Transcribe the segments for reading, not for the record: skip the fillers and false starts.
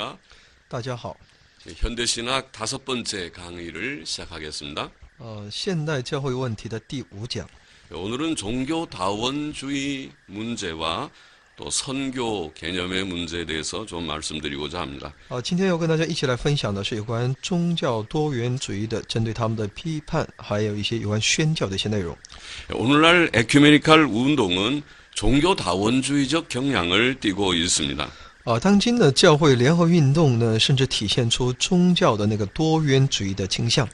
안녕하십니까? 大家好。 현대신학 5번째 강의를 시작하겠습니다. 现代教会问题的第5讲。 오늘은 종교다원주의 문제와 또 선교 개념의 문제에 대해서 좀 말씀드리고자 합니다. 今天要跟大家一起来分享的是有关宗教多元主义的针对他们的批判，还有一些有关宣教的一些内容。 오늘날 에큐메니칼 운동은 종교다원주의적 경향을 띠고 있습니다. 当今的教会联合运动呢，甚至体现出宗教的那个多元主义的倾向。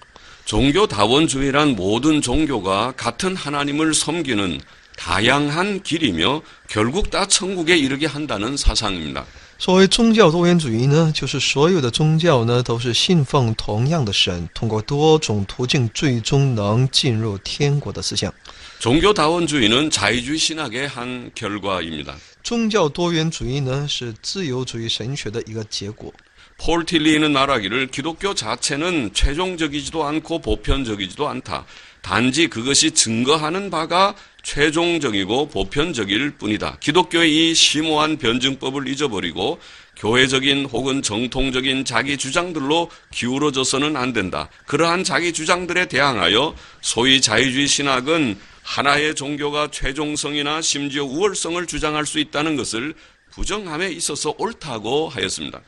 종교다원주의란 모든 종교가 같은 하나님을 섬기는 다양한 길이며 결국 다 천국에 이르게 한다는 사상입니다. 所谓宗教多元主义呢，就是所有的宗教呢都是信奉同样的神，通过多种途径最终能进入天国的思想。 종교다원주의는 자유주의 신학의 한 결과입니다. 宗教多元主义呢是自由主义神学的一个结果。 폴 틸리는 말하기를 기독교 자체는 최종적이지도 않고 보편적이지도 않다. 단지 그것이 증거하는 바가 최종적이고 보편적일 뿐이다. 기독교의 이 심오한 변증법을 잊어버리고 교회적인 혹은 정통적인 자기 주장들로 기울어져서는 안 된다. 그러한 자기 주장들에 대항하여 소위 자유주의 신학은 하나의 종교가 최종성이나 심지어 우월성을 주장할 수 있다는 것을 부정함에 있어서 옳다고 하였습니다.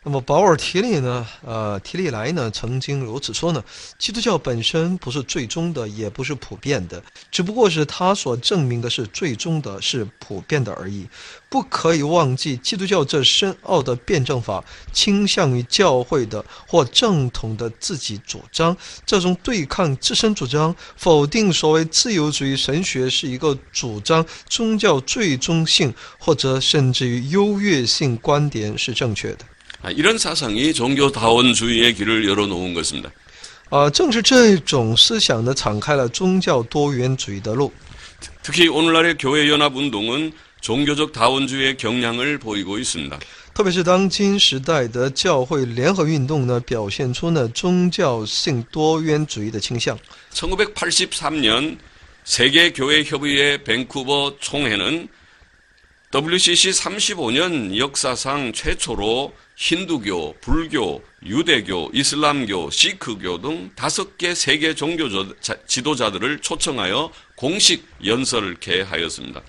那么保尔提利呢？提利来呢曾经如此说呢：基督教本身不是最终的，也不是普遍的，只不过是他所证明的是最终的，是普遍的而已。不可以忘记，基督教这深奥的辩证法倾向于教会的或正统的自己主张，这种对抗自身主张，否定所谓自由主义神学是一个主张宗教最终性或者甚至于优越性观点是正确的。 이런 사상이 종교다원주의의 길을 열어놓은 것입니다. 正是这种思想呢，敞开了宗教多元主义的路。 특히 오늘날의 교회연합운동은 종교적 다원주의의 경향을 보이고 있습니다. 特别是当今时代的教会联合运动呢，表现出呢宗教性多元主义的倾向。 1983년 세계교회협의회 밴쿠버 총회는 WCC 35년 역사상 최초로 힌두교, 불교, 유대교, 이슬람교, 시크교 등 5개 세계 종교 지도자들을 초청하여 공식 연설을 개하였습니다.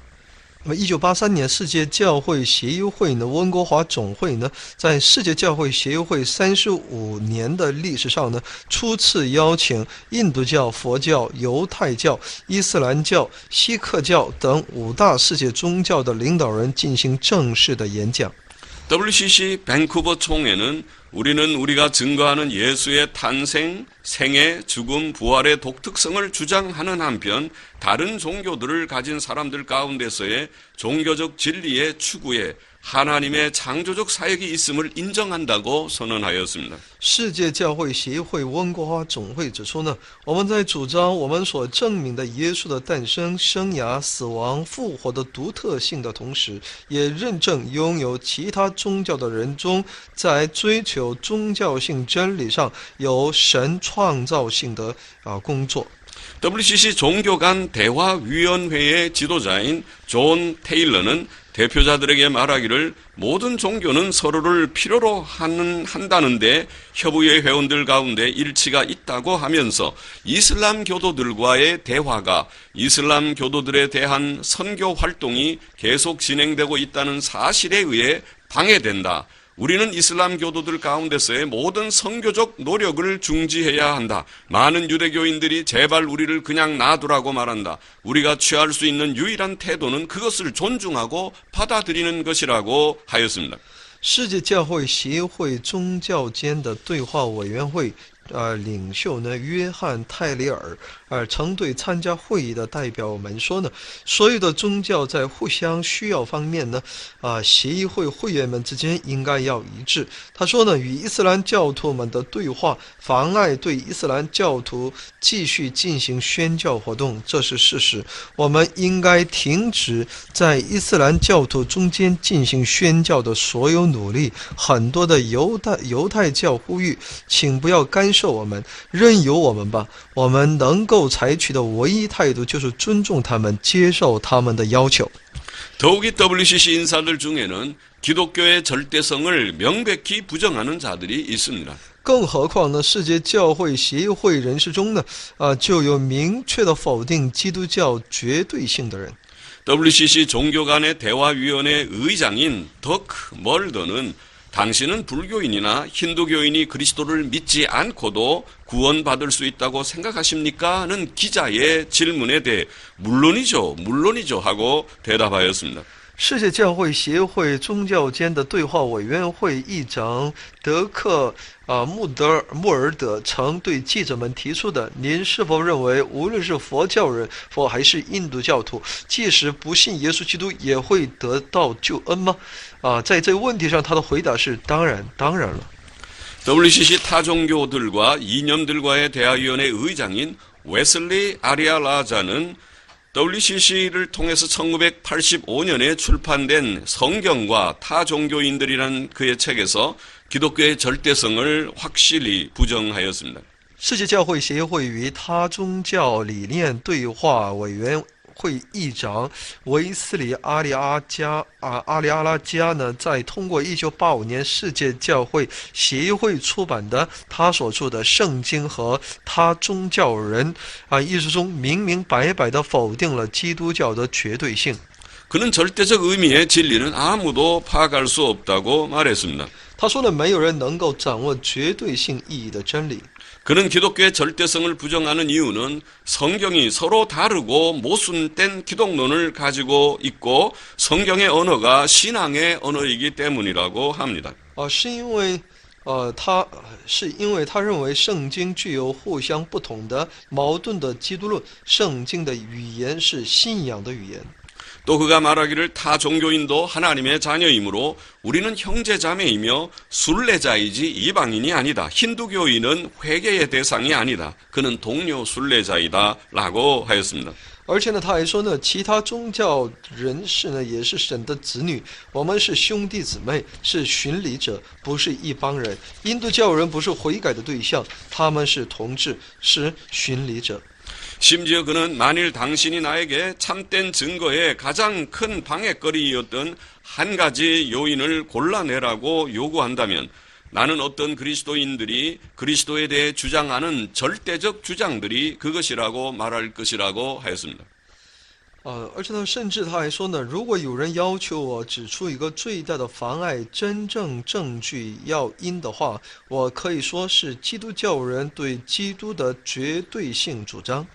那么，1983年世界教会协议会呢，温哥华总会呢，在世界教会协议会35年的历史上呢，初次邀请印度教、佛教、犹太教、伊斯兰教、锡克教等5大世界宗教的领导人进行正式的演讲。 WCC 밴쿠버 총회는 우리는 우리가 증거하는 예수의 탄생, 생애, 죽음, 부활의 독특성을 주장하는 한편 다른 종교들을 가진 사람들 가운데서의 종교적 진리의 추구에 하나님의 창조적 사역이 있음을 인정한다고 선언하였습니다. 世界教会协会温哥华总会指出呢，我们在主张我们所证明的耶稣的诞生、生涯、死亡、复活的独特性的同时，也认证拥有其他宗教的人中，在追求宗教性真理上有神创造性的工作。 WCC 종교 간 대화위원회의 지도자인 존 테일러는 대표자들에게 말하기를 모든 종교는 서로를 필요로 한다는데 협의회 회원들 가운데 일치가 있다고 하면서 이슬람 교도들과의 대화가 이슬람 교도들에 대한 선교 활동이 계속 진행되고 있다는 사실에 의해 방해된다. 우리는 이슬람 교도들 가운데서의 모든 선교적 노력을 중지해야 한다. 많은 유대교인들이 제발 우리를 그냥 놔두라고 말한다. 우리가 취할 수 있는 유일한 태도는 그것을 존중하고 받아들이는 것이라고 하였습니다. 世界教会协会宗教间的对话委员会领袖呢，约翰泰里尔曾对参加会议的代表们说呢，所有的宗教在互相需要方面呢，协议会会员们之间应该要一致。他说呢，与伊斯兰教徒们的对话妨碍对伊斯兰教徒继续进行宣教活动，这是事实。我们应该停止在伊斯兰教徒中间进行宣教的所有努力。很多的犹太教呼吁，请不要干涉我们，任由我们吧。我们能够采取的唯一态度就是尊重他们，接受他们的要求。 더욱이 WCC 인사들 중에는 기독교의 절대성을 명백히 부정하는 자들이 있습니다. 更何况呢，世界教会协会人士中呢，就有明确的否定基督教绝对性的人。 WCC 종교 간의 대화위원회 의장인 덕 멀더는 당신은 불교인이나 힌두교인이 그리스도를 믿지 않고도 구원받을 수 있다고 생각하십니까? 하는 기자의 질문에 대해 물론이죠, 물론이죠 하고 대답하였습니다. 世界教会协会宗教间的对话委员会议长德克穆尔德曾对记者们提出的：“您是否认为，无论是佛教人或还是印度教徒，即使不信耶稣基督，也会得到救恩吗？”在这个问题上，他的回答是：“当然，当然了。” WCC 타종교들과 이념들과의 대화위원회 의장인 웨슬리 아리아라자는 WCC를 통해서 1985년에 출판된 성경과 타종교인들이라는 그의 책에서 기독교의 절대성을 확실히 부정하였습니다. 世界教会协会与他宗教理念对话委员会议长维斯里阿里阿拉加呢，在通过1985年世界教会协会出版的他所著的《圣经和他宗教人》一书中，明明白白地否定了基督教的绝对性。 그는 절대적 의미의 진리는 아무도 파악할 수 없다고 말했습니다. 他说呢，没有人能够掌握绝对性意义的真理。 그는 기독교의 절대성을 부정하는 이유는 성경이 서로 다르고 모순된 기독론을 가지고 있고 성경의 언어가 신앙의 언어이기 때문이라고 합니다. 是因为他认为圣经具有互相不同的矛盾的基督论，圣经的语言是信仰的语言。 또 그가 말하기를 타 종교인도 하나님의 자녀이므로 우리는 형제자매이며 순례자이지 이방인이 아니다. 힌두교인은 회개의 대상이 아니다. 그는 동료 순례자이다 라고 하였습니다. 而且呢，他还说呢，其他宗教人士呢也是神的子女，我们是兄弟姊妹，是巡礼者，不是一帮人。印度教人不是悔改的对象，他们是同志，是巡礼者。 심지어 그는 만일 당신이 나에게 참된 증거의 가장 큰 방해거리였던 한 가지 요인을 골라내라고 요구한다면 나는 어떤 그리스도인들이 그리스도에 대해 주장하는 절대적 주장들이 그것이라고 말할 것이라고 하였습니다. 而且呢，甚至他还说呢，如果有人要求我指出一个最大的妨碍真正证据要因的话，我可以说是基督教人对基督的绝对性主张。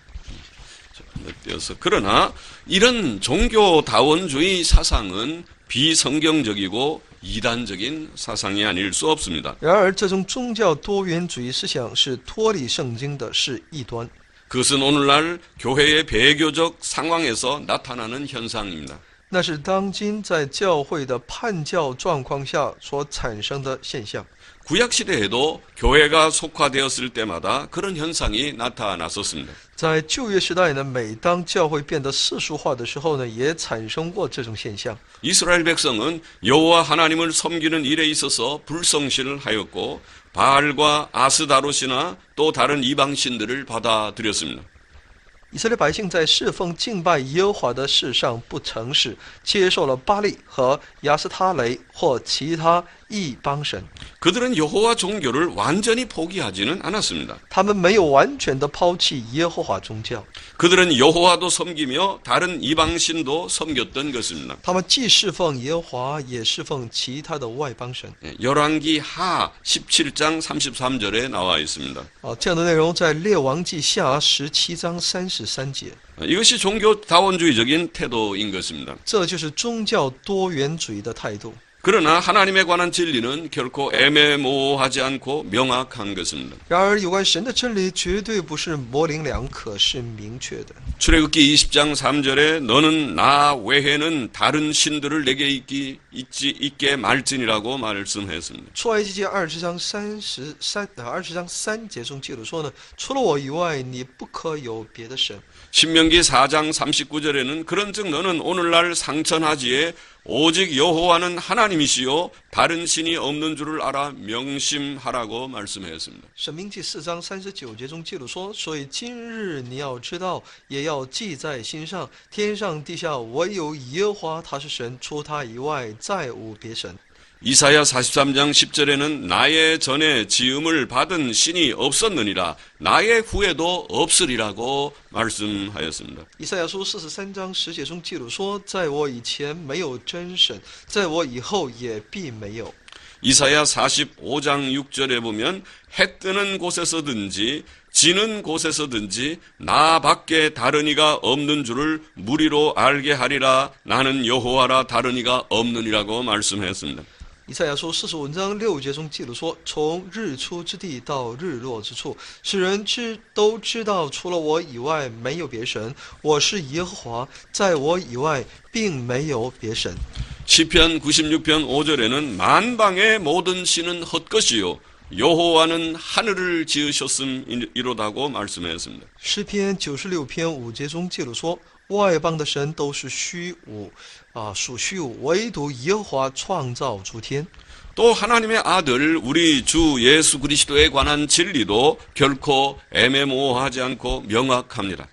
그러나 이런 종교다원주의 사상은 비성경적이고 이단적인 사상이 아닐 수 없습니다. 然而，这种宗教多元主义思想是脱离圣经的，是异端。 그것은 오늘날 교회의 배교적 상황에서 나타나는 현상입니다. 那是当今在教会的叛教状况下所产生的现象。 구약 시대에도 교회가 속화되었을 때마다 그런 현상이 나타났었습니다. 在旧约时代呢，每当教会变得世俗化的时候呢，也产生过这种现象。 이스라엘 백성은 여호와 하나님을 섬기는 일에 있어서 불성실하였고 바알과 아스다롯이나 또 다른 이방 신들을 받아들였습니다. 以色列百姓在侍奉敬拜耶和华的事上不诚实，接受了巴力和亚斯他雷或其他异邦神。 그들은 여호와 종교를 완전히 포기하지는 않았습니다. 他们没有完全的抛弃耶和华宗教， 그들은 여호와도 섬기며 다른 이방 신도 섬겼던 것입니다. 他们既侍奉耶和华，也侍奉其他的外邦神。 열왕기 하 17장 33절에 나와 있습니다. 这样的内容在列王记下17章33节。 이것이 종교다원주의적인 태도인 것입니다. 这就是宗教多元主义的态度。 그러나 하나님에 관한 진리는 결코 애매모호하지 않고 명확한 것입니다. 然而，有关神的真理绝对不是模棱两可，是明确的。 출애굽기 20장 3절에 너는 나 외에는 다른 신들을 내게 있게 말지니라고 말씀했습니다. 出埃及记20章3节中记录说呢，除了我以外，你不可有别的神。 신명기 4장 39절에는 그런즉 너는 오늘날 상천하지에 오직 여호와는 하나님이시요 다른 신이 없는 줄을 알아 명심하라고 말씀하였습니다. 申命记4章39节中记录说：“所以今日你要知道，也要记在心上。天上地下唯有耶和华，他是神，除他以外再无别神。” 이사야 43장 10절에는 나의 전에 지음을 받은 신이 없었느니라 나의 후에도 없으리라고 말씀하였습니다. 以赛亚书43章10节中记录说：“在我以前没有真神，在我以后也必没有。” 이사야 45장 6절에 보면 해 뜨는 곳에서든지 지는 곳에서든지 나 밖에 다른 이가 없는 줄을 무리로 알게 하리라 나는 여호와라 다른 이가 없느니라고 말씀했습니다. 以赛亚书45章6节中记录说：“从日出之地到日落之处，使人都知道，除了我以外没有别神。我是耶和华，在我以外并没有别神。” 시편 96편 5절에는 만방의 모든 신은 헛것이요 여호와는 하늘을 지으셨음이로다고 말씀하였습니다. 诗篇96篇5节中记录说：“外邦的神都是虚无，属虚无，唯独耶和华创造诸天。” 또 하나님의 아들 우리 주 예수 그리스도에 관한 진리도 결코 애매모호하지 않고 명확합니다.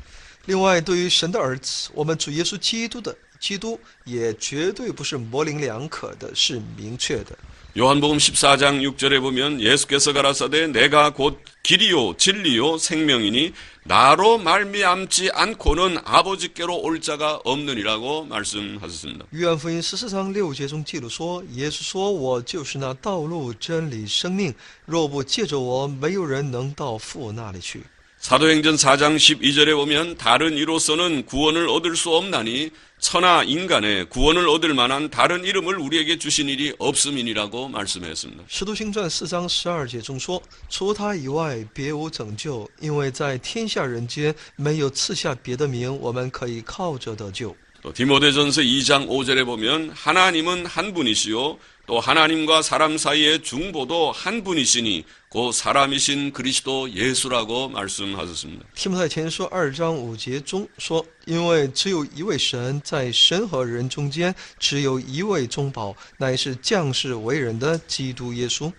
另外，对于神的儿子，我们主耶稣基督也绝对不是模棱两可的，是明确的。 요한복음 14장 6절에 보면 예수께서 가라사대 내가 곧 길이요 진리요 생명이니 나로 말미암지 않고는 아버지께로 올 자가 없느니라고 말씀하셨습니다. 约翰福音14章6节中记录说：“耶稣说，我就是那道路、真理、生命，若不借着我，没有人能到父那里去。” 사도행전 4장 12절에 보면 다른 이로서는 구원을 얻을 수 없나니 천하 인간의 구원을 얻을 만한 다른 이름을 우리에게 주신 일이 없음이니라고 말씀했습니다. 使徒行传4章12节中说：“除他以外，别无拯救，因为在天下人间没有赐下别的名，我们可以靠着得救。” 또 디모데전서 2장 5절에 보면 하나님은 한 분이시요 또 하나님과 사람 사이의 중보도 한 분이시니 그 사람이신 그리스도 예수라고 말씀하셨습니다. 提摩太前书2章5节中说：“因为只有一位神，在神和人中间只有一位中保，乃是降世为人的基督耶稣。”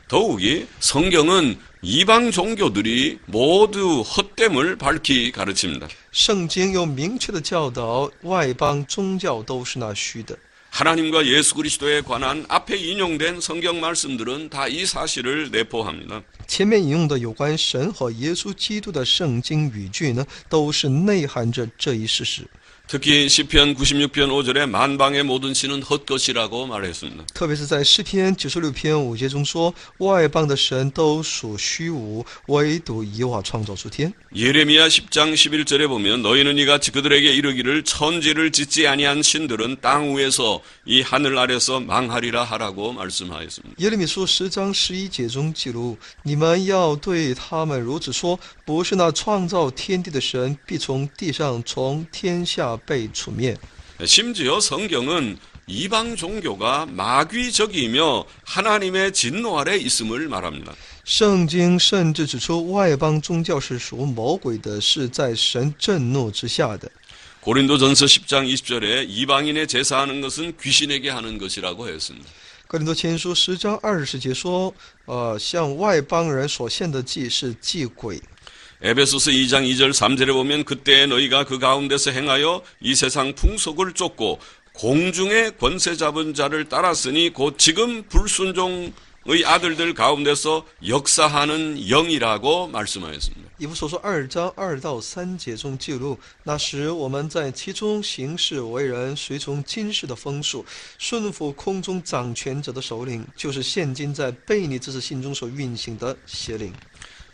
더욱이 성경은 이방 종교들이 모두 헛됨을 밝히 가르칩니다. 圣经有明确的教导，外邦宗教都是那虚的。 하나님과 예수 그리스도에 관한 앞에 인용된 성경 말씀들은 다 이 사실을 내포합니다. 前面引用的有关神和耶稣基督的圣经语句呢，都是内含着这一事实。 특히 시편 96편 5절에 만방의 모든 신은 헛것이라고 말했습니다. 特别是在诗篇96篇5节中说，外邦的神都属虚无，唯独耶和华创造出天。 예레미야 10장 11절에 보면 너희는 이같이 그들에게 이르기를 천지를 짓지 아니한 신들은 땅 위에서 이 하늘 아래서 망하리라 하라고 말씀하였습니다. 耶利米书10章11节中记录：“你们要对他们如此说，不是那创造天地的神必从地上从天下被除灭。” 심지어 성경은 이방 종교가 마귀적이며 하나님의 진노 아래 있음을 말합니다. 圣经甚至指出，外邦宗教是属魔鬼的，是在神震怒之下的。 고린도전서 10장 20절에 이방인의 제사하는 것은 귀신에게 하는 것이라고 했습니다. 哥林多前书10章20节说：“向外邦人所献的祭是祭鬼。” 에베소서 2장 2절 3절에 보면 그때 너희가 그 가운데서 행하여 이 세상 풍속을 쫓고 공중의 권세 잡은 자를 따랐으니 곧 지금 불순종의 아들들 가운데서 역사하는 영이라고 말씀하였습니다. 以弗所说2章2到3节中记录，那时我们在其中行事为人，随从今世的风俗，顺服空中掌权者的首领，就是现今在悖逆之子心中所运行的邪灵。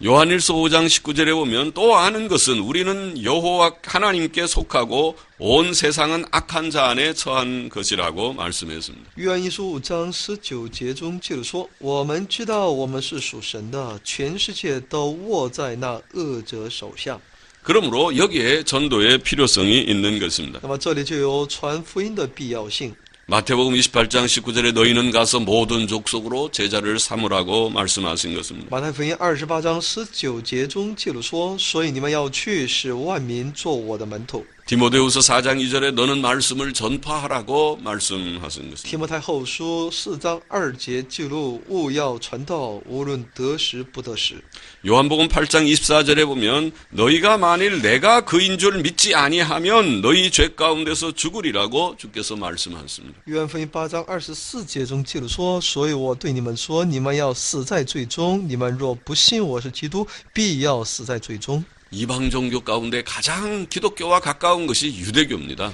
요한일서 5장 19절에 보면 또 아는 것은 우리는 여호와 하나님께 속하고 온 세상은 악한 자 안에 처한 것이라고 말씀했습니다. 约翰一书5章19节中记录说：“我们知道我们是属神的，全世界都握在那恶者手下。” 그러므로 여기에 전도의 필요성이 있는 것입니다. 那么这里就有传福音的必要性。 마태복음 28장 19절에 너희는 가서 모든 족속으로 제자를 삼으라고 말씀하신 것입니다. 马太福音28章19节中记录说：“所以你们要去，使万民做我的门徒。” 디모데후서 4장 2절에 너는 말씀을 전파하라고 말씀하신 것입니다. 提摩太后书4章2节记录务要传道，无论得时不得时。 요한복음 8장 24절에 보면 너희가 만일 내가 그인 줄 믿지 아니하면 너희 죄 가운데서 죽으리라고 주께서 말씀하셨습니다. 约翰福音8章24节中记录说：“所以我对你们说，你们要死在罪中。你们若不信我是基督，必要死在罪中。” 이방 종교 가운데 가장 기독교와 가까운 것이 유대교입니다.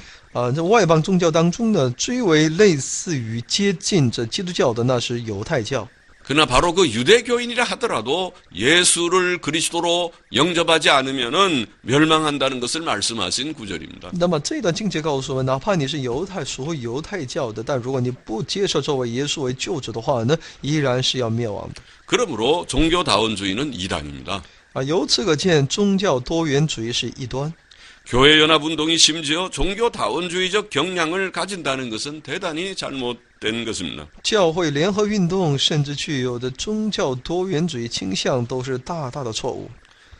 这外邦宗教当中呢，最为类似于接近这基督教的，那是犹太教。 그러나 바로 그 유대교인이라 하더라도 예수를 그리스도로 영접하지 않으면은 멸망한다는 것을 말씀하신 구절입니다. 那么这段经节告诉我们，哪怕你是属犹太教的，但如果你不接受这位耶稣为救主的话呢，依然是要灭亡的。 그러므로 종교다원주의는 이단입니다. 由此可见，宗教多元主义是异端。 교회연합운동이 심지어 종교다원주의적 경향을 가진다는 것은 대단히 잘못된 것입니다. 教会联合运动甚至具有的宗教多元主义倾向，都是大大的错误。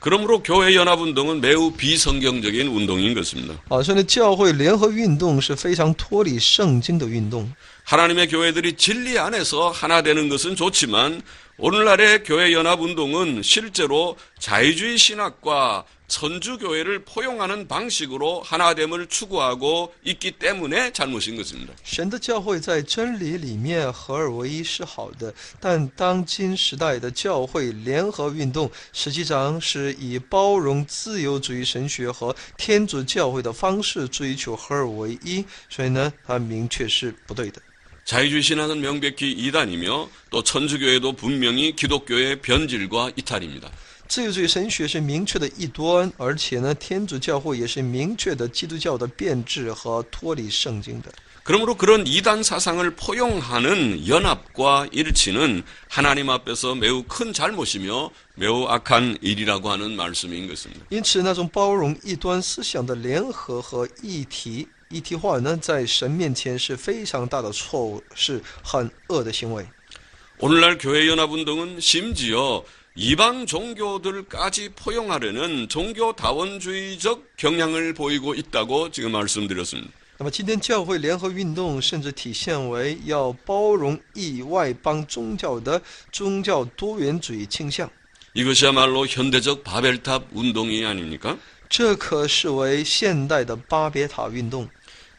그러므로 교회연합운동은 매우 비성경적인 운동인 것입니다. 所以呢，教会联合运动是非常脱离圣经的运动。 하나님의 교회들이 진리 안에서 하나 되는 것은 좋지만 오늘날의 교회연합운동은 실제로 자유주의 신학과 천주교회를 포용하는 방식으로 하나됨을 추구하고 있기 때문에 잘못인 것입니다. 神的教会在真理里面合而为一是好的，但当今时代的教会联合运动实际上是以包容自由主义神学和天主教会的方式追求合而为一，所以呢，它明确是不对的。 자유주의 신학은 명백히 이단이며 또 천주교회도 분명히 기독교의 변질과 이탈입니다. 自由主义神学是明确的异端，而且呢，天主教会也是明确的基督教的变质和脱离圣经的。 그러므로 그런 이단 사상을 포용하는 연합과 일치는 하나님 앞에서 매우 큰 잘못이며 매우 악한 일이라고 하는 말씀인 것입니다. 因此，那种包容异端思想的联合和一体化呢，在神面前是非常大的错误，是很恶的行为。 오늘날 교회연합운동은 심지어 이방 종교들까지 포용하려는 종교다원주의적 경향을 보이고 있다고 지금 말씀드렸습니다. 那么今天教会联合运动甚至体现为要包容外邦宗教的宗教多元主义倾向， 이것이야말로 현대적 바벨탑 운동이 아닙니까? 这可视为现代的巴别塔运动。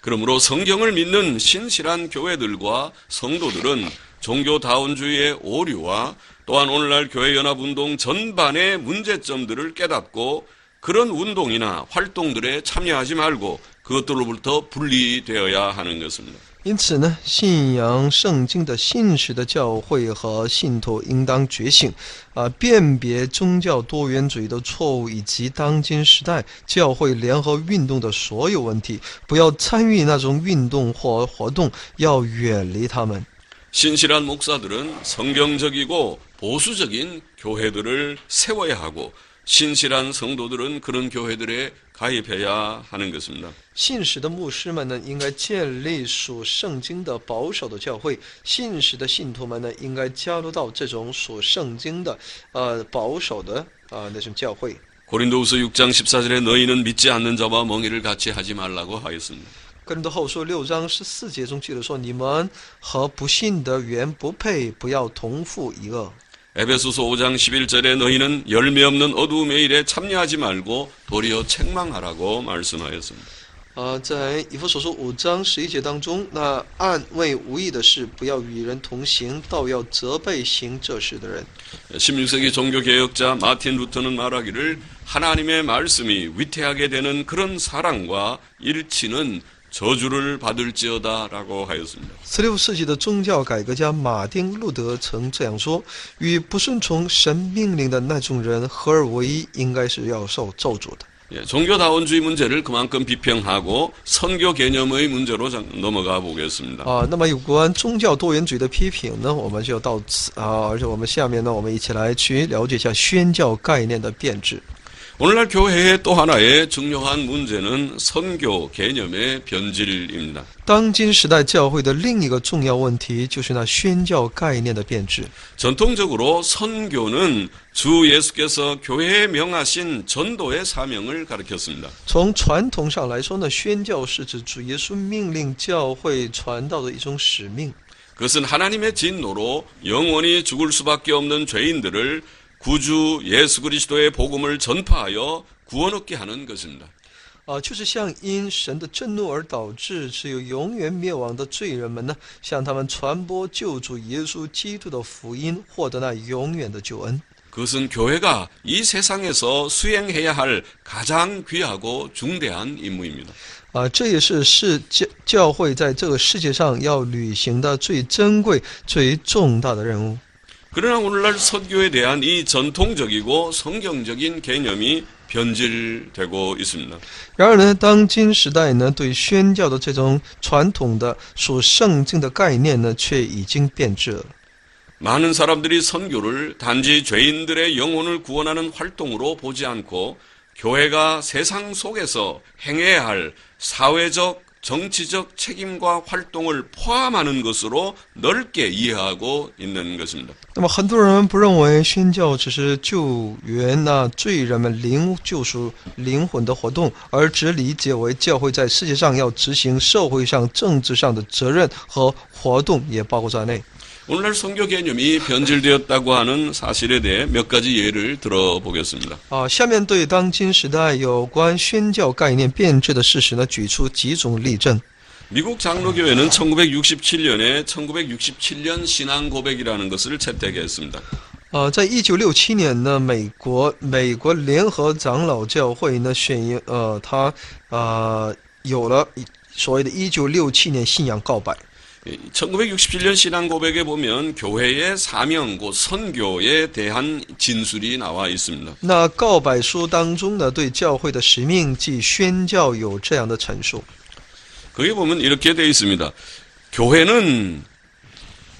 그러므로 성경을 믿는 신실한 교회들과 성도들은 종교다원주의의 오류와 또한 오늘날 교회연합운동 전반의 문제점들을 깨닫고 그런 운동이나 활동들에 참여하지 말고 그것들로부터 분리되어야 하는 것입니다. 因此呢，信仰圣经的信实的教会和信徒应当觉醒，辨别宗教多元主义的错误，以及当今时代教会联合运动的所有问题，不要参与那种运动或活动，要远离他们。 신실한 목사들은 성경적이고 보수적인 교회들을 세워야 하고 신실한 성도들은 그런 교회들에 가입해야 하는 것입니다. 信实的牧师们呢，应该建立属圣经的保守的教会；信实的信徒们呢，应该加入到这种属圣经的保守的那种教会。 고린도후서 6장 14절에 너희는 믿지 않는 자와 멍에를 같이 하지 말라고 하였습니다. 哥林多后书6章14节中记得说：“你们和不信的原不配，不要同负一恶。” 에베소서 5장 11절에 너희는 열매 없는 어두움의 일에 참여하지 말고 도리어 책망하라고 말씀하였습니다. 在以弗所书5章11节当中，那暗为无益的事，不要与人同行，倒要责备行这事的人。 16세기 종교개혁자 마틴 루터는 말하기를 하나님의 말씀이 위태하게 되는 그런 사랑과 일치는 저주를 받을지어다라고 하였습니다. 16世纪的宗教改革家马丁·路德曾这样说：“与不顺从神命令的那种人合而为一，应该是要受咒诅的。” 종교다원주의 문제를 그만큼 비평하고 선교 개념의 문제로 넘어가 보겠습니다. 那么有关宗教多元主义的批评呢，我们就到此而且我们下面呢，我们一起来去了解一下宣教概念的变质。 오늘날 교회의 또 하나의 중요한 문제는 선교 개념의 변질입니다. 当今时代教会的另一个重要问题就是那宣教概念的变质。 전통적으로 선교는 주 예수께서 교회에 명하신 전도의 사명을 가리켰습니다. 从传统上来说呢，宣教是指主耶稣命令教会传道的一种使命。 그것은 하나님의 진노로 영원히 죽을 수밖에 없는 죄인들을 구주 예수 그리스도의 복음을 전파하여 구원 얻게 하는 것입니다. 就是向因神的震怒而导致只有永远灭亡的罪人们呢，向他们传播救主耶稣基督的福音，获得那永远的救恩。 그것은 교회가 이 세상에서 수행해야 할 가장 귀하고 중대한 임무입니다. 这也是教会在这个世界上要履行的最珍贵、最重大的任务。 그러나 오늘날 선교에 대한 이 전통적이고 성경적인 개념이 변질되고 있습니다. 然而呢，当今时代呢，对宣教的这种传统的属圣经的概念呢，却已经变质了。 많은 사람들이 선교를 단지 죄인들의 영혼을 구원하는 활동으로 보지 않고 교회가 세상 속에서 행해야 할 사회적, 정치적 책임과 활동을 포함하는 것으로 넓게 이해하고 있는 것입니다. 那么很多人不认为宣教只是救援那罪人们救赎灵魂的活动，而只理解为教会在世界上要执行社会上、政治上的责任和活动也包括在内。 오늘날 선교 개념이 변질되었다고 하는 사실에 대해 몇 가지 예를 들어보겠습니다. 下面对当今时代有关宣教概念变质的事实呢，举出几种例证。 미국 장로교회는 1967년에 1967년 신앙 고백이라는 것을 채택했습니다. 在1967年呢，美国联合长老教会呢它有了所谓的1967年信仰告白。 1967년 신앙 고백에 보면 교회의 사명, 곧 선교에 대한 진술이 나와 있습니다. 那告白书当中呢，对教会的使命即宣教有这样的陈述。 거기 보면 이렇게 되어 있습니다. 교회는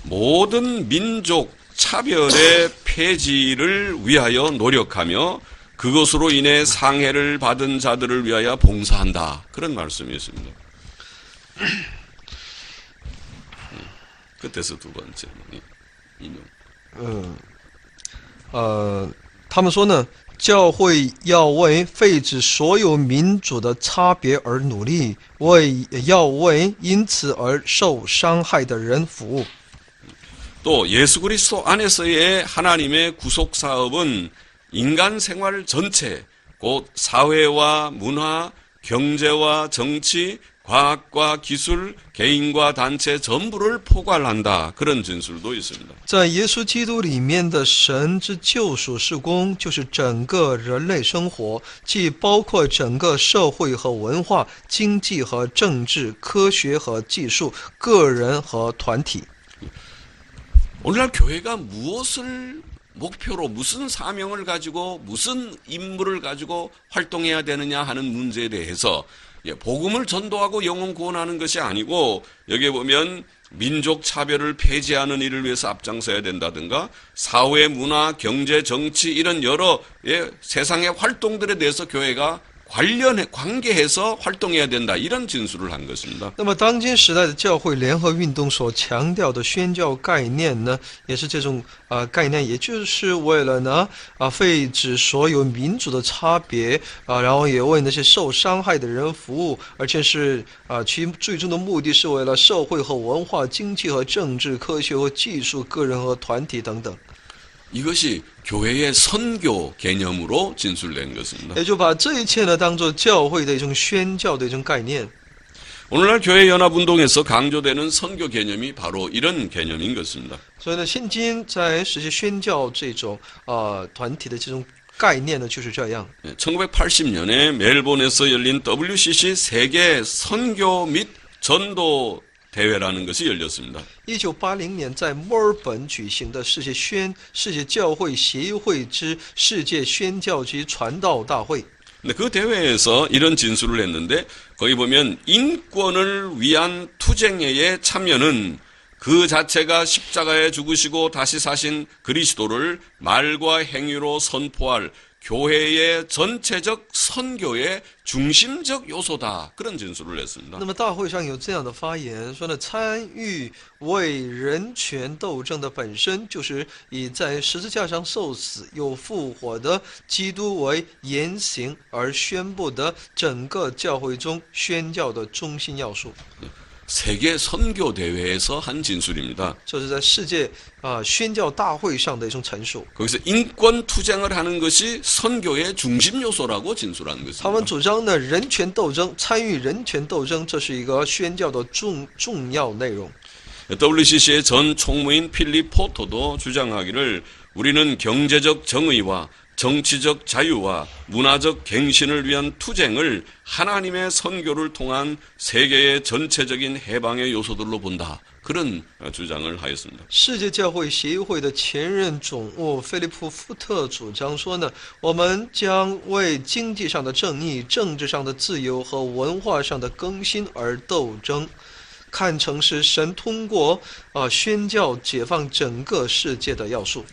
모든 민족 차별의 폐지를 위하여 노력하며 그것으로 인해 상해를 받은 자들을 위하여 봉사한다. 그런 말씀이 있습니다. 끝에서 두 번째 인용. 他们说呢，教会要为废止所有民族的差别而努力，要为因此而受伤害的人服务。 또 예수 그리스도 안에서의 하나님의 구속 사업은 인간 생활 전체, 곧 사회와 문화, 경제와 정치, 과학과 기술, 개인과 단체 전부를 포괄한다. 그런 진술도 있습니다. 在耶稣基督里面的神之救赎事工，就是整个人类生活，既包括整个社会和文化、经济和政治、科学和技术、个人和团体。 오늘날 교회가 무엇을 목표로 무슨 사명을 가지고 무슨 임무를 가지고 활동해야 되느냐 하는 문제에 대해서 복음을 전도하고 영혼 구원하는 것이 아니고 여기에 보면 민족 차별을 폐지하는 일을 위해서 앞장서야 된다든가 사회, 문화, 경제, 정치 이런 여러 세상의 활동들에 대해서 교회가 관계해서 활동해야 된다 이런 진술을 한 것입니다. 那么当今时代的教会联合运动所强调的宣教概念呢，也是这种概念，也就是为了呢废止所有民族的差别然后也为那些受伤害的人服务，而且是其最终的目的是为了社会和文化、经济和政治、科学和技术、个人和团体等等。 이것이 교회의 선교 개념으로 진술된 것입니다. 也就把这一切呢当作教会的一种宣教的一种概念。 오늘날 교회 연합운동에서 강조되는 선교 개념이 바로 이런 개념인 것입니다. 所以呢，现今在实现宣教这种团体的这种概念呢，就是这样。 1980년에 멜본에서 열린 WCC 세계 선교 및 전도 대회라는 것이 열렸습니다. 1980年在墨尔本举行的世界教会协会之世界宣教及传道大会。 근데 그 대회에서 이런 진술을 했는데 거기 보면 인권을 위한 투쟁에 참여는 그 자체가 십자가에 죽으시고 다시 사신 그리스도를 말과 행위로 선포할 교회의 전체적 선교의 중심적 요소다. 그런 진술을 했습니다. 那么大会上有这样的发言，说呢，参与为人权斗争的本身就是以在十字架上受死又复活的基督为言行而宣布的整个教会中宣教的中心要素。 세계 선교 대회에서 한 진술입니다. 这是在世界宣教大会上的一种陈述。 거기서 인권 투쟁을 하는 것이 선교의 중심 요소라고 진술한 他们 것입니다. 主张呢，人权斗争，参与人权斗争，这是一个宣教的重要内容。 WCC의 전 총무인 필립 포터도 주장하기를 우리는 경제적 정의와 정치적 자유와 문화적 갱신을 위한 투쟁을 하나님의 선교를 통한 세계의 전체적인 해방의 요소들로 본다. 그런 주장을 하였습니다. 世界教会协议会的前任总务菲利普·福特主张说呢，我们将为经济上的正义、政治上的自由和文化上的更新而斗争，看成是神通过宣教解放整个世界的要素。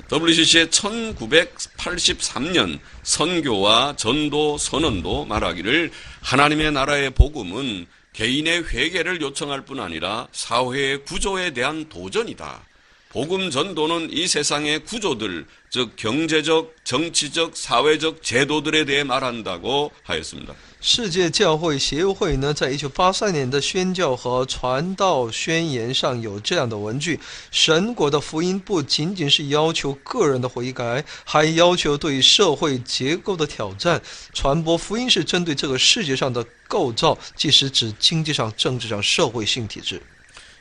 WCC의 1983년 선교와 전도 선언도 말하기를 하나님의 나라의 복음은 개인의 회개를 요청할 뿐 아니라 사회의 구조에 대한 도전이다. 복음 전도는 이 세상의 구조들, 즉 경제적, 정치적, 사회적 제도들에 대해 말한다고 하였습니다. 世界教会协会呢，在1983年的宣教和传道宣言上有这样的文句：神国的福音不仅仅是要求个人的悔改，还要求对社会结构的挑战。传播福音是针对这个世界上的构造，即是指经济上、政治上、社会性体制。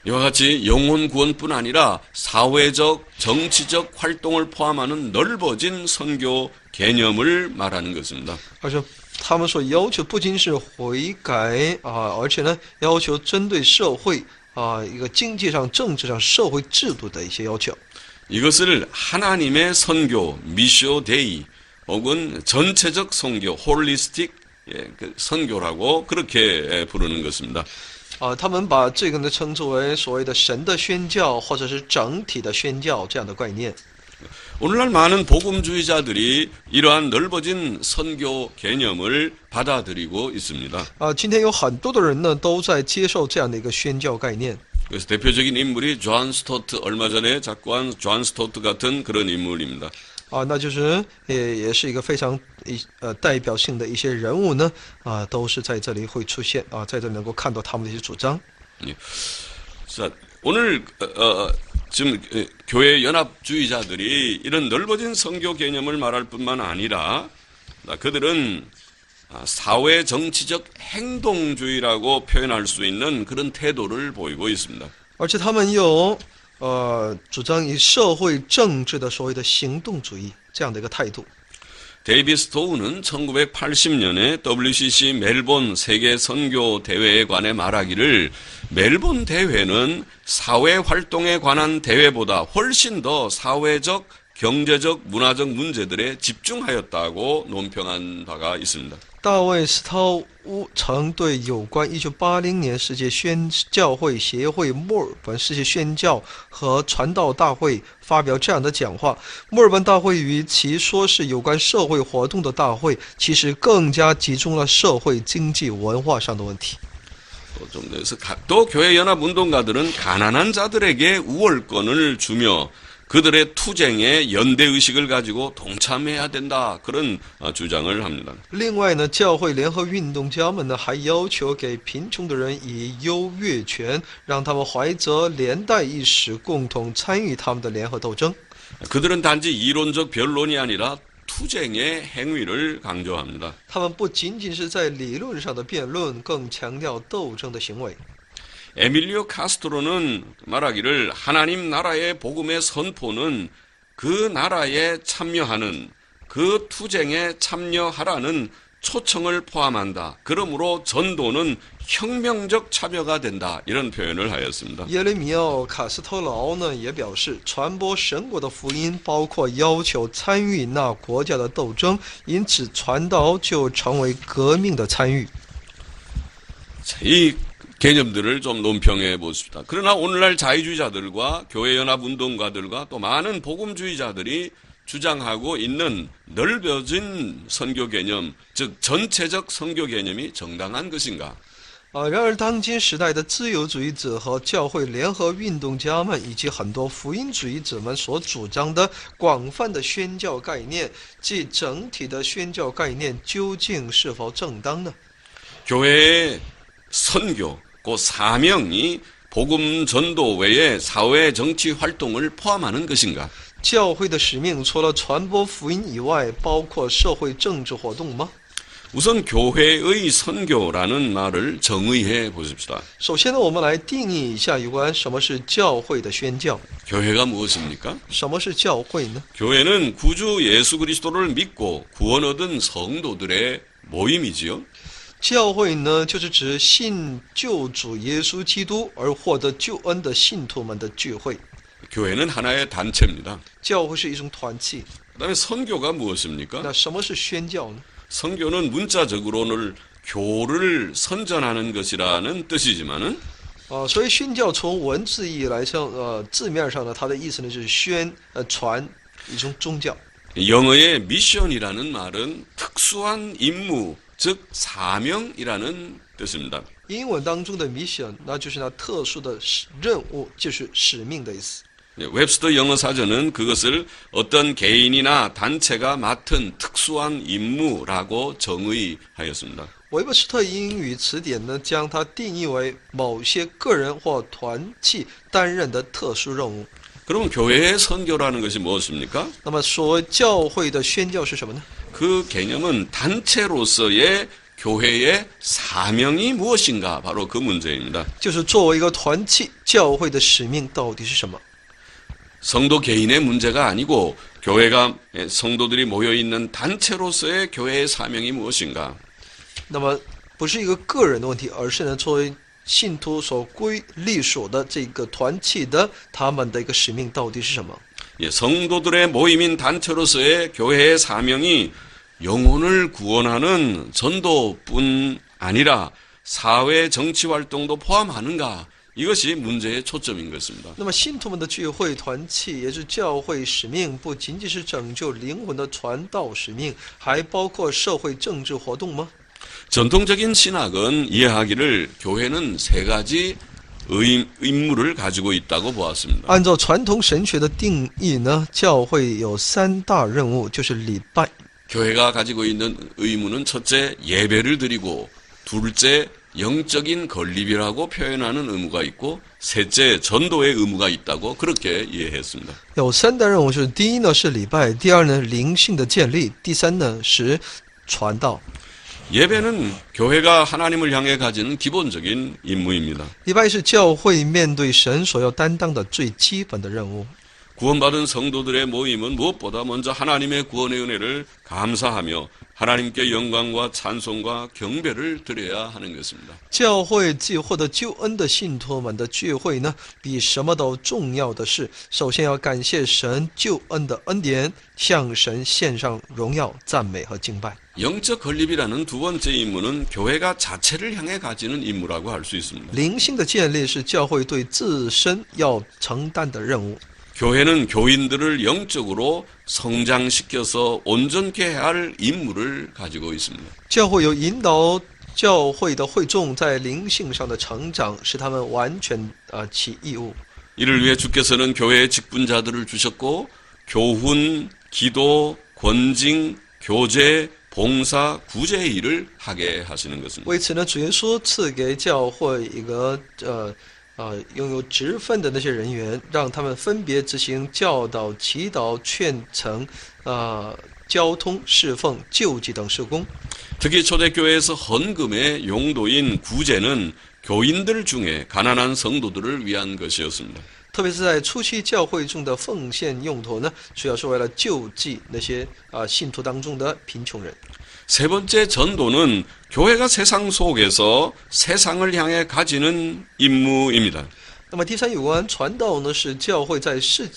이와 같이 영혼 구원뿐 아니라 사회적, 정치적 활동을 포함하는 넓어진 선교 개념을 말하는 것입니다. 而且他们所要求不仅是悔改而且呢，要求针对社会一个经济上、政治上、社会制度的一些要求。 이것을 하나님의 선교, 미시오 데이, 혹은 전체적 선교, 홀리스틱 선교라고 그렇게 부르는 것입니다. 他们把这个呢称之为所谓的神的宣教，或者是整体的宣教这样的概念。 오늘날 많은 복음주의자들이 이러한 넓어진 선교 개념을 받아들이고 있습니다. 今天有很多的人呢都在接受这样的一个宣教概念。 그래서 대표적인 인물이 존 스토트, 얼마 전에 작고한 존 스토트 같은 그런 인물입니다. 那就是也是一个非常代表性的一些人物呢都是在这里会出现在这里能够看到他们的一些主张。 자, 오늘 지금 교회 연합주의자들이 이런 넓어진 선교 개념을 말할 뿐만 아니라 그들은 사회 정치적 행동주의라고 표현할 수 있는 그런 태도를 보이고 있습니다. 而且他们又主张以社会政治的所谓的行动主义这样的一个态度。 데이비스 도우는 1980년에 WCC 멜본 세계 선교 대회에 관해 말하기를 멜본 대회는 사회 활동에 관한 대회보다 훨씬 더 사회적, 경제적, 문화적 문제들에 집중하였다고 논평한 바가 있습니다. 大卫·斯涛乌曾对有关1980年世界宣教会协会墨尔本世界宣教和传道大会发表这样的讲话：墨尔本大会与其说是有关社会活动的大会，其实更加集中了社会、经济、文化上的问题。 또 교회 연합 운동가들은 가난한 자들에게 우월권을 주며 그들의 투쟁에 연대 의식을 가지고 동참해야 된다 그런 주장을 합니다. 另外呢，教会联合运动家们呢还要求给贫穷的人以优越权，让他们怀着连带意识，共同参与他们的联合斗争。 그들은 단지 이론적 변론이 아니라 투쟁의 행위를 강조합니다. 他们不仅仅是在理论上的辩论，更强调斗争的行为。 에밀리오 카스트로는 말하기를 하나님 나라의 복음의 선포는 그 나라에 참여하는 그 투쟁에 참여하라는 초청을 포함한다. 그러므로 전도는 혁명적 참여가 된다. 이런 표현을 하였습니다. 耶利米奥·卡斯特劳呢也表示，传播神国的福音包括要求参与那国家的斗争，因此传道就成为革命的参与。이 개념들을 좀 논평해 보십시다. 그러나 오늘날 자유주의자들과 교회연합운동가들과 또 많은 복음주의자들이 주장하고 있는 넓어진 선교 개념, 즉 전체적 선교 개념이 정당한 것인가? 然而，当今时代的自由主义者和教会联合运动家们，以及很多福音主义者们所主张的广泛的宣教概念，即整体的宣教概念，究竟是否正当呢？ 교회의 선교, 그 사명이 복음 전도 외에 사회 정치 활동을 포함하는 것인가? 教会的使命除了传播福音以外，包括社会政治活动吗？ 우선 교회의 선교라는 말을 정의해 보십시다. 首先呢，我们来定义一下有关什么是教会的宣教。 교회가 무엇입니까? 什么是教会呢？ 교회는 구주 예수 그리스도를 믿고 구원 얻은 성도들의 모임이지요. 教会呢，就是指信救主耶稣基督而获得救恩的信徒们的聚会。 교회는 하나의 단체입니다. 教会是一种团契。 그다음에 선교가 무엇입니까? 那什么是宣教呢？ 선교는 문자적으로는 교를 선전하는 것이라는 뜻이지만은 所以宣教从文字意义来上，字面上呢，它的意思呢就是传一种宗教。 영어의 미션이라는 말은 특수한 임무, 즉 사명이라는 뜻입니다. 英文当中的 mission， 那就是那特殊的任务，就是使命的意思。 웹스터 영어 사전은 그것을 어떤 개인이나 단체가 맡은 특수한 임무라고 정의하였습니다. 韦伯斯特英语词典呢，将它定义为某些个人或团契担任的特殊任务。 그럼 교회의 선교라는 것이 무엇입니까? 那么，所谓教会的宣教是什么呢？ 그 개념은 단체로서의 교회의 사명이 무엇인가 바로 그 문제입니다. 就是作为一个团契，教会的使命到底是什么？ 성도 개인의 문제가 아니고 교회가 성도들이 모여 있는 단체로서의 교회의 사명이 무엇인가? 那么不是一个个人的问题，而是呢，作为信徒所隶属的这个团契的他们的一个使命到底是什么？ 성도들의 모임인 단체로서의 교회의 사명이 영혼을 구원하는 전도뿐 아니라 사회 정치 활동도 포함하는가? 이것이 문제의 초점인 것입니다. 那么信徒们的聚会团契，也是教会使命，不仅仅是拯救灵魂的传道使命，还包括社会政治活动吗？ 전통적인 신학은 이해하기를 교회는 세 가지 임무를 가지고 있다고 보았습니다. 按照传统神学的定义呢，教会有三大任务，就是礼拜。 교회가 가지고 있는 의무는 첫째 예배를 드리고 둘째 영적인 건립이라고 표현하는 의무가 있고 셋째 전도의 의무가 있다고 그렇게 이해했습니다. 有三大任务，是第一呢是礼拜，第二呢灵性的建立，第三呢是传道。 예배는 교회가 하나님을 향해 가지는 기본적인 임무입니다. 礼拜是教会面对神所要担当的最基本的任务。 구원받은 성도들의 모임은 무엇보다 먼저 하나님의 구원의 은혜를 감사하며 하나님께 영광과 찬송과 경배를 드려야 하는 것입니다. 教会既获得救恩的信徒们的聚会呢，比什么都重要的是，首先要感谢神救恩的恩典，向神献上荣耀、赞美和敬拜。 영적 건립이라는 두 번째 임무는 교회가 자체를 향해 가지는 임무라고 할 수 있습니다. 灵性的建立是教会对自身要承担的任务。 교회는 교인들을 영적으로 성장시켜서 온전케 할 임무를 가지고 있습니다. 教会有引导教会的会众在灵性上的成长，使他们完全起义务。 이를 위해 주께서는 교회의 직분자들을 주셨고 교훈, 기도, 권징, 교제, 봉사, 구제의 일을 하게 하시는 것입니다. 为此呢，主耶稣赐给教会一个拥有职分的那些人员，让他们分别执行教导、祈祷、劝惩、交通、侍奉、救济等事工。 특히 초대교회에서 헌금의 용도인 구제는 교인들 중에 가난한 성도들을 위한 것이었습니다. 特别是在初期教会中的奉献用途呢，主要是为了救济那些信徒当中的贫穷人。 세 번째 전도는 교회가 세상 속에서 세상을 향해 가지는 임무입니다. 那么第三有关传道呢，是教会在世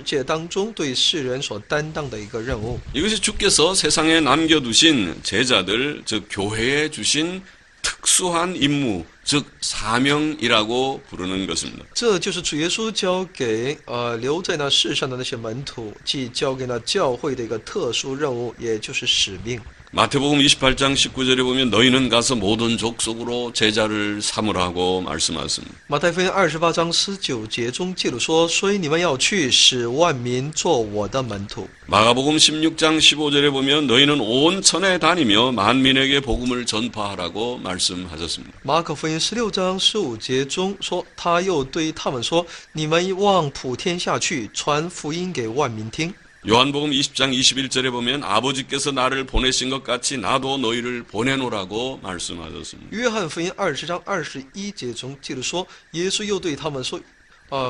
界当中对世人所担当的一个任务。 이것이 주께서 세상에 남겨두신 제자들, 즉 교회에 주신 특수한 임무, 즉 사명이라고 부르는 것입니다. 这就是主耶稣交给留在那世上的那些门徒，即交给那教会的一个特殊任务，也就是使命。 마태복음 28장 19절에 보면 너희는 가서 모든 족속으로 제자를 삼으라고 말씀하셨습니다. 马太福音28章19节中记录说：“所以你们要去，使万民做我的门徒。” 마가복음 16장 15절에 보면 너희는 온 천에 다니며 만민에게 복음을 전파하라고 말씀하셨습니다. 马可福音16章15节中说：“他又对他们说，你们往普天下去，传福音给万民听。” 요한복음 20장 21절에 보면 아버지께서 나를 보내신 것 같이 나도 너희를 보내노라고 말씀하셨습니다. 约翰福音20章21节中记录说：“耶稣又对他们说，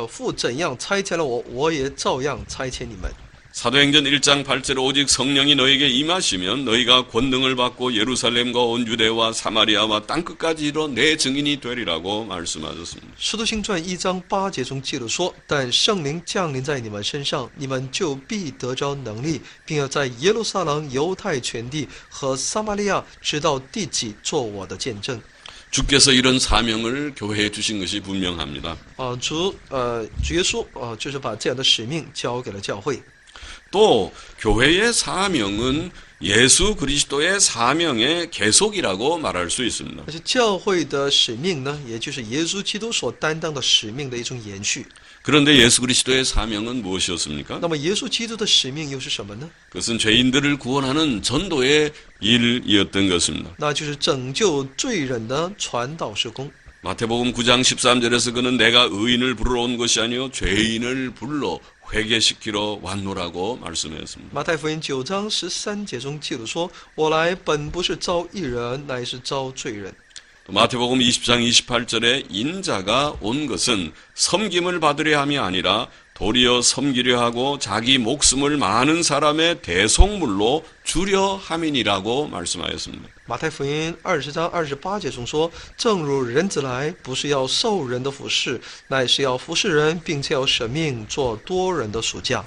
父怎样差遣了我，我也照样差遣你们。” 사도행전 1장 8절에 오직 성령이 너에게 임하시면 너희가 권능을 받고 예루살렘과 온 유대와 사마리아와 땅끝까지 이뤄 내 증인이 되리라고 말씀하셨습니다. 使徒行传1章8节中记录说：“但圣灵降临在你们身上，你们就必得着能力，并要在耶路撒冷、犹太全地和撒玛利亚直到地极做我的见证。” 주께서 이런 사명을 교회에 주신 것이 분명합니다. 主耶稣就是把这样的使命交给了教会。 또 교회의 사명은 예수 그리스도의 사명의 계속이라고 말할 수 있습니다. 而且教会的使命呢，也就是耶稣基督所担当的使命的一种延续。 그런데 예수 그리스도의 사명은 무엇이었습니까? 那么耶稣基督的使命又是什么呢？ 그것은 죄인들을 구원하는 전도의 일이었던 것입니다. 那就是拯救罪人的传道事工。 마태복음 9장 13절에서 그는 내가 의인을 부르러 온 것이 아니요 죄인을 불러 회개시키러 왔노라고 말씀하였습니다. 马太福音9章13节中记录说：“我来本不是招义人，乃是招罪人。” 또 마태복음 20장 28절에 인자가 온 것은 섬김을 받으려 함이 아니라 도리어 섬기려 하고 자기 목숨을 많은 사람의 대속물로 주려 함이니라고 말씀하였습니다. 马太福音20章28节中说：“正如人子来，不是要受人的服侍，乃是要服侍人，并且要舍命做多人的赎价。”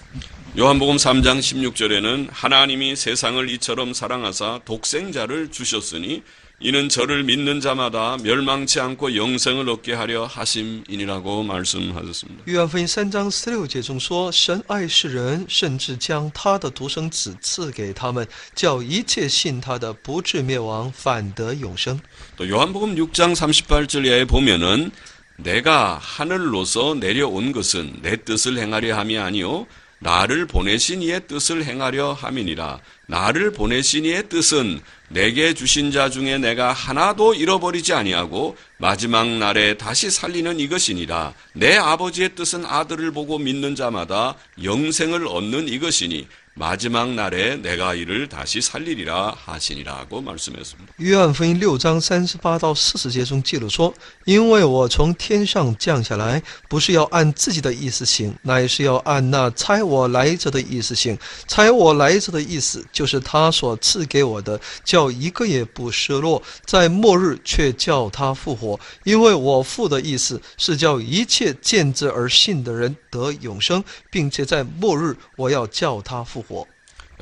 요한복음 3장 16절에는 하나님이 세상을 이처럼 사랑하사 독생자를 주셨으니 이는 저를 믿는 자마다 멸망치 않고 영생을 얻게 하려 하심이니라고 말씀하셨습니다. 约翰福音3章16节中说：“神爱世人，甚至将他的独生子赐给他们，叫一切信他的不至灭亡，反得永生。” 또 요한복음 6장 38절에 보면은 내가 하늘로서 내려온 것은 내 뜻을 행하려 함이 아니요 나를 보내신 이의 뜻을 행하려 함이니라. 나를 보내신 이의 뜻은 내게 주신 자 중에 내가 하나도 잃어버리지 아니하고 마지막 날에 다시 살리는 이것이니라. 내 아버지의 뜻은 아들을 보고 믿는 자마다 영생을 얻는 이것이니 마지막 날에 내가 이를 다시 살리리라 하시니라고 말씀했습니다. 约翰福音6章38到40节中记录说：“因为我从天上降下来，不是要按自己的意思行，乃是要按那差我来者的意思行。差我来者的意思，就是他所赐给我的，叫一个也不失落，在末日却叫他复活。因为我父的意思是叫一切见之而信的人得永生，并且在末日我要叫他复活。”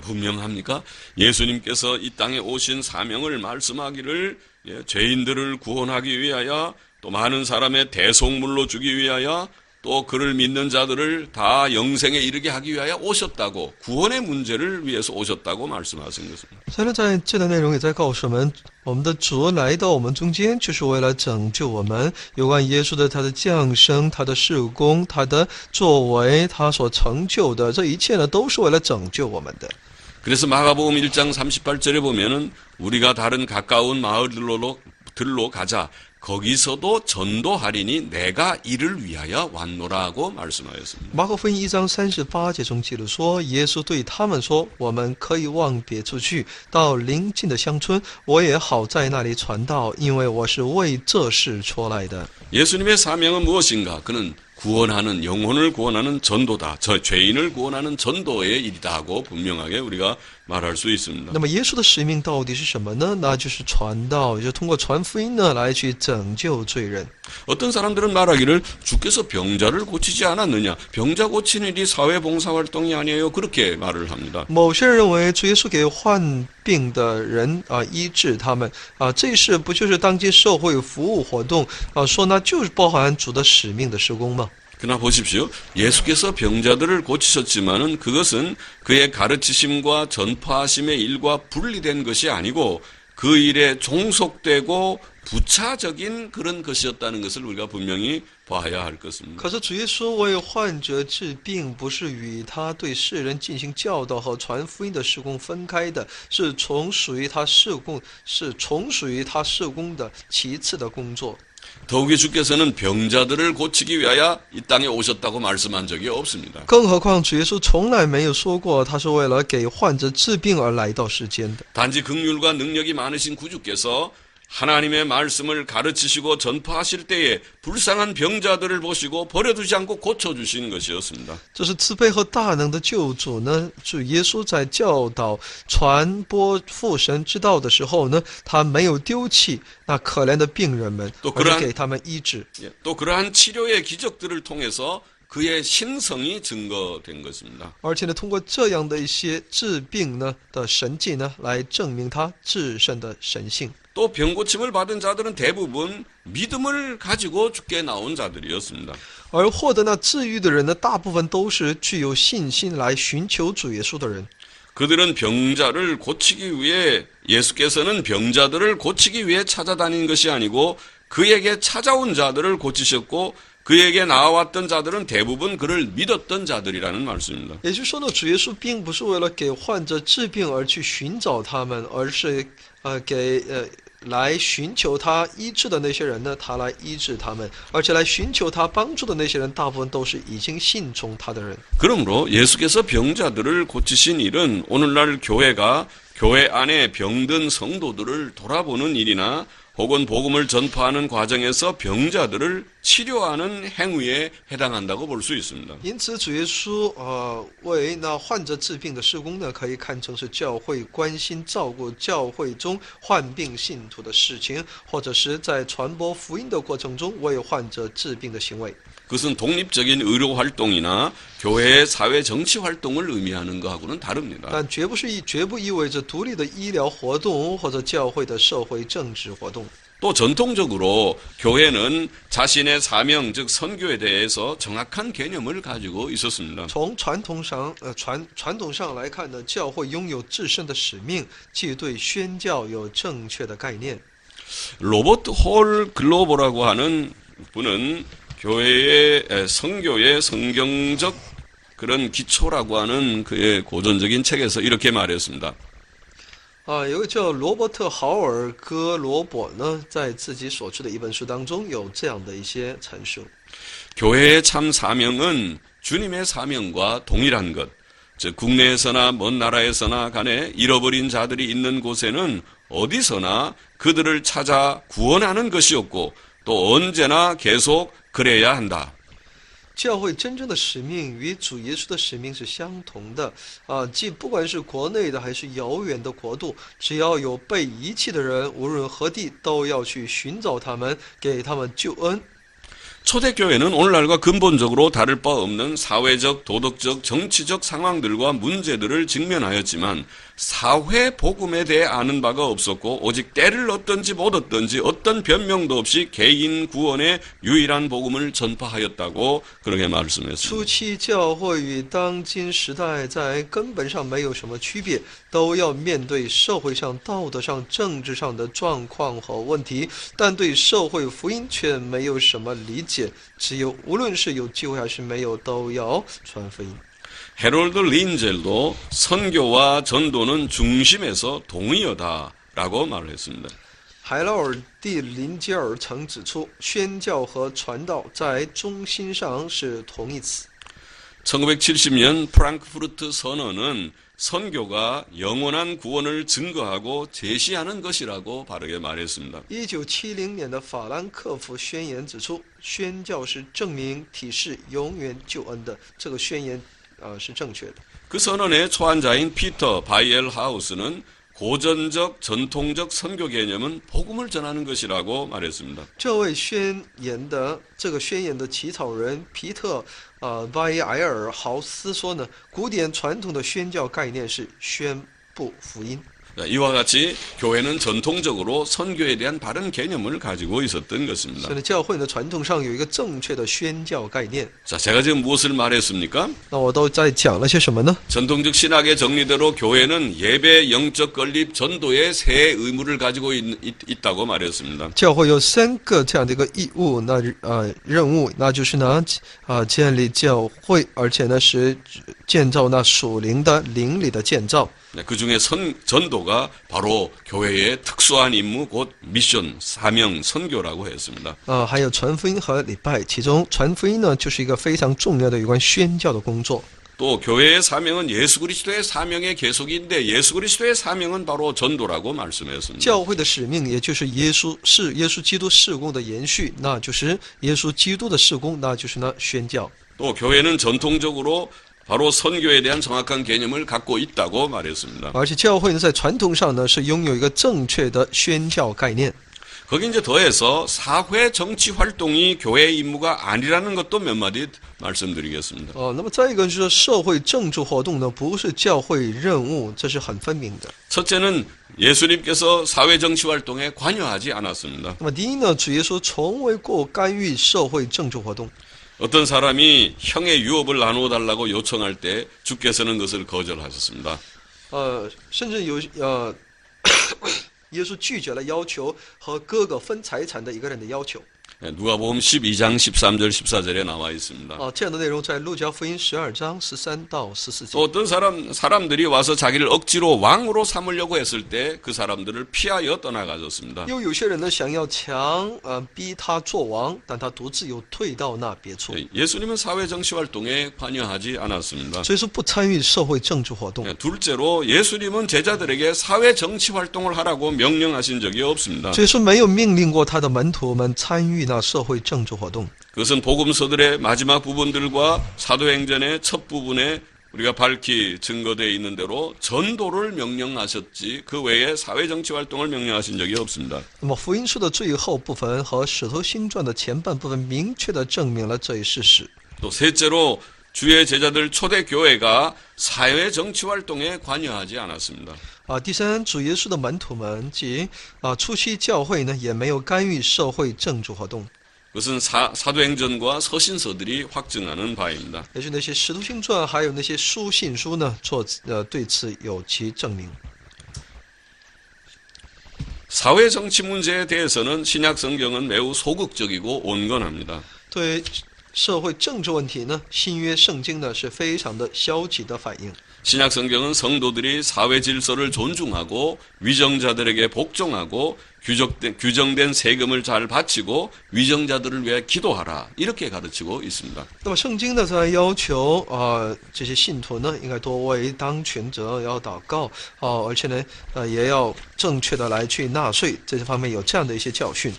분명합니까? 예수님께서 이 땅에 오신 사명을 말씀하기를 죄인들을 구원하기 위하여 또 많은 사람의 대속물로 주기 위하여 또 그를 믿는 자들을 다 영생에 이르게 하기 위하여 오셨다고 구원의 문제를 위해서 오셨다고 말씀하신 것입니다. 所以呢，在这段内容也在告诉我们，我们的主来到我们中间，就是为了拯救我们。有关耶稣的他的降生、他的事工、他的作為、他所成就的这一切呢，都是为了拯救我们的。 그래서 마가복음 1장 38절에 보면은 우리가 다른 가까운 마을들로 가자. 거기서도 전도하리니 내가 이를 위하여 왔노라고 말씀하였습니다. 马可福音1章38节中记录说，耶稣对他们说：“我们可以往别处去，到邻近的乡村，我也好在那里传道，因为我是为这事出来的。” 예수님의 사명은 무엇인가? 그는 구원하는 영혼을 구원하는 전도다. 저 죄인을 구원하는 전도의 일이다 하고 분명하게 우리가 말할 수 있습니다. 那么耶稣的使命到底是什么呢？那就是传道，也就是通过传福音呢来去拯救罪人。 어떤 사람들은 말하기를 주께서 병자를 고치지 않았느냐? 병자 고치는 일이 사회봉사활동이 아니에요. 그렇게 말을 합니다. 某些人认为主耶稣给病的人医治他们这事不就是当今社会服务活动说呢就是包含主的使命的施工吗？ 그러나 보십시오. 예수께서 병자들을 고치셨지만은 그것은 그의 가르치심과 전파하심의 일과 분리된 것이 아니고 그 일에 종속되고 부차적인 그런 것이었다는 것을 우리가 분명히 봐야 할 것입니다. 可是主耶稣为患者治病，不是与他对世人进行教导和传福音的事工分开的，是从属于他事工的其次的工作。 더욱이 주께서는 병자들을 고치기 위하여 이 땅에 오셨다고 말씀한 적이 없습니다. 更何况主耶稣从来没有说过他是为了给患者治病而来到世间的。 단지 긍휼과 능력이 많으신 구주께서 하나님의 말씀을 가르치시고 전파하실 때에 불쌍한 병자들을 보시고 버려두지 않고 고쳐주신 것이었습니다. 这是慈悲和大能的救主呢。主耶稣在教导、传播父神之道的时候呢，他没有丢弃那可怜的病人们，而是给他们医治。 또 그러한 치료의 기적들을 통해서 그의 신성이 증거된 것입니다. 而且呢，通过这样的一些治病呢的神迹呢，来证明他至圣的神性。 또 병고침을 받은 자들은 대부분 믿음을 가지고 주께 나온 자들이었습니다. 而获得那治愈的人呢，大部分都是具有信心来寻求主耶稣的人。 그들은 병자를 고치기 위해 예수께서는 병자들을 고치기 위해 찾아다닌 것이 아니고 그에게 찾아온 자들을 고치셨고 그에게 나와왔던 자들은 대부분 그를 믿었던 자들이라는 말씀입니다. 也就是说呢，主耶稣并不是为了给患者治病而去寻找他们，而是来寻求他医治的那些人呢，他来医治他们，而且来寻求他帮助的那些人，大部分都是已经信从他的人。 그러므로 예수께서 병자들을 고치신 일은 오늘날 교회가 교회 안에 병든 성도들을 돌아보는 일이나 혹은 복음을 전파하는 과정에서 병자들을 치료하는 행위에 해당한다고 볼 수 있습니다. 因此，主耶稣为那患者治病的事工呢，可以看成是教会关心照顾教会中患病信徒的事情，或者是在传播福音的过程中为患者治病的行为。 그것은 독립적인 의료 활동이나 교회의 사회 정치 활동을 의미하는 것하고는 다릅니다. 但绝不意味着独立的医疗活动或者教会的社会政治活动。 또 전통적으로 교회는 자신의 사명 즉 선교에 대해서 정확한 개념을 가지고 있었습니다. 从传统上来看呢，教会拥有至圣的使命，即对宣教有正确的概念。 로버트 홀 글로버라고 하는 분은 교회의 선교의 성경적 그런 기초라고 하는 그의 고전적인 책에서 이렇게 말했습니다. 有个叫罗伯特·豪尔·戈罗伯呢，在自己所出的一本书当中有这样的一些陈述。 교회의 참 사명은 주님의 사명과 동일한 것. 즉 국내에서나 먼 나라에서나 간에 잃어버린 자들이 있는 곳에는 어디서나 그들을 찾아 구원하는 것이었고 또 언제나 계속 그래야 한다. 教会真正的使命与主耶稣的使命是相同的即不管是国内的还是遥远的国度，只要有被遗弃的人，无论何地都要去寻找他们，给他们救恩。 초대교회는 오늘날과 근본적으로 다를 바 없는 사회적, 도덕적, 정치적 상황들과 문제들을 직면하였지만 사회 복음에 대해 아는 바가 없었고 오직 때를 얻든지 못 얻든지 어떤 변명도 없이 개인 구원의 유일한 복음을 전파하였다고 그렇게 말씀했습니다. 初期教会与当今时代在根本上没有什么区别，都要面对社会上、道德上、政治上的状况和问题，但对社会福音却没有什么理解。只有无论是有机会还是没有，都要传福音。 헤롤드 린젤도 선교와 전도는 중심에서 동의어다라고 말을 했습니다. 海劳尔蒂林吉尔曾指出，宣教和传道在中心上是同义词。 1970년 프랑크푸르트 선언은 선교가 영원한 구원을 증거하고 제시하는 것이라고 바르게 말했습니다. 1970年的法兰克福宣言指出，宣教是证明体示永远救恩的。这个宣言是正确的。 그 선언의 초안자인 피터 바이엘하우스는 고전적 전통적 선교 개념은 복음을 전하는 것이라고 말했습니다. 这位宣言的起草人皮特巴耶埃尔豪斯说呢，古典传统的宣教概念是宣布福音。 자, 이와 같이 교회는 전통적으로 선교에 대한 바른 개념을 가지고 있었던 것입니다. 所以呢，教会呢传统上有一个正确的宣教概念。 자, 제가 지금 무엇을 말했습니까? 那我都在讲了些什么呢？ 전통적 신학의 정리대로 교회는 예배, 영적 건립, 전도의 세 의무를 가지고 있다고 말했습니다. 教会有3个这样的一个义务，任务，那就是呢建立教会，而且呢是建造那属灵的灵里的建造。 그 중에 전도가 바로 교회의 특수한 임무, 곧 미션, 사명, 선교라고 했습니다. 还有传福音和礼拜，其中传福音呢就是一个非常重要的有关宣教的工作。 또 교회의 사명은 예수 그리스도의 사명의 계속인데 예수 그리스도의 사명은 바로 전도라고 말씀했습니다. 教会的使命也就是耶稣基督事工的延续，那就是耶稣基督的事工，那就是呢宣教。 또 교회는 전통적으로 바로 선교에 대한 정확한 개념을 갖고 있다고 말했습니다. 而且教会呢在传统上呢是拥有一个正确的宣教概念。 거기 이제 더해서 사회 정치 활동이 교회의 임무가 아니라는 것도 몇 마디 말씀드리겠습니다. 那么再一个就是说社会政治活动呢不是教会任务，这是很分明的。 첫째는 예수님께서 사회 정치 활동에 관여하지 않았습니다. 那么第一呢，主耶稣从未过干预社会政治活动。 어떤 사람이 형의 유업을 나누어 달라고 요청할 때 주께서는 그것을 거절하셨습니다. 甚至有耶稣拒绝了要求和哥哥分财产的一个人的要求。 누가복음 12장 13절 14절에 나와 있습니다. 这样的内容在路加福音12章13到14 또 节。 어떤 사람들이 와서 자기를 억지로 왕으로 삼으려고 했을 때 그 사람들을 피하여 떠나가졌습니다. 又有些人呢想要逼他做王，但他独自又退到那别处。 예수님은 사회 정치 활동에 관여하지 않았습니다. 所以说不参与社会政治活动。 둘째로 예수님은 제자들에게 사회 정치 활동을 하라고 명령하신 적이 없습니다. 所以说没有命令过他的门徒们参与那社会政治活动。 그것은 복음서들의 마지막 부분들과 사도행전의 첫 부분에 우리가 밝히 증거되어 있는 대로 전도를 명령하셨지 그 외에 사회정치 활동을 명령하신 적이 없습니다. 那么福音书的最后部分和使徒行传的前半部分明确地证明了这一事实。 또 셋째로 주의 제자들 초대교회가 사회정치 활동에 관여하지 않았습니다. 第三，主耶稣的门徒们及初期教会呢，也没有干预社会政治活动。 그것은 사도행전과 서신서들이 확증하는 바입니다. 也是那些使徒行传还有那些书信书呢，对此有其证明。 사회정치 문제에 대해서는 신약 성경은 매우 소극적이고 온건합니다. 对社会政治问题呢，新约圣经呢是非常的消极的反应。 신약 성경은 성도들이 사회 질서를 존중하고 위정자들에게 복종하고 규정된 세금을 잘 바치고 위정자들을 위해 기도하라 이렇게 가르치고 있습니다. 那么圣经呢在要求这些信徒呢应该多为当权者要祷告而且呢也要正确的来去纳税，这方面有这样的一些教训。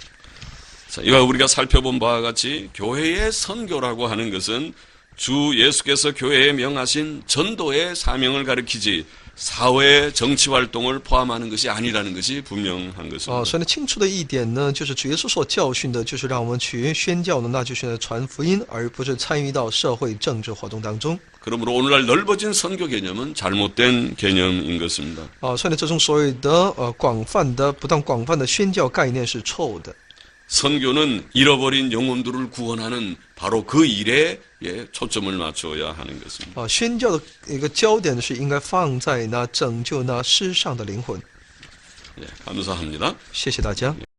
자, 이와 우리가 살펴본 바와 같이 교회의 선교라고 하는 것은 주 예수께서 교회에 명하신 전도의 사명을 가리키지 사회 정치 활동을 포함하는 것이 아니라는 것이 분명한 것입니다. 所以呢，清楚的一点呢，就是主耶稣所教训的，就是让我们去宣教的，那就是呢传福音，而不是参与到社会政治活动当中。 그러므로 오늘날 넓어진 선교 개념은 잘못된 개념인 것입니다. 所以呢，这种所谓的不当广泛的宣教概念是错误的。 선교는 잃어버린 영혼들을 구원하는 바로 그 일에 초점을 맞춰야 하는 것입니다. 宣教的一个焦点是应该放在那拯救那世上的灵魂。 감사합니다. 谢谢大家。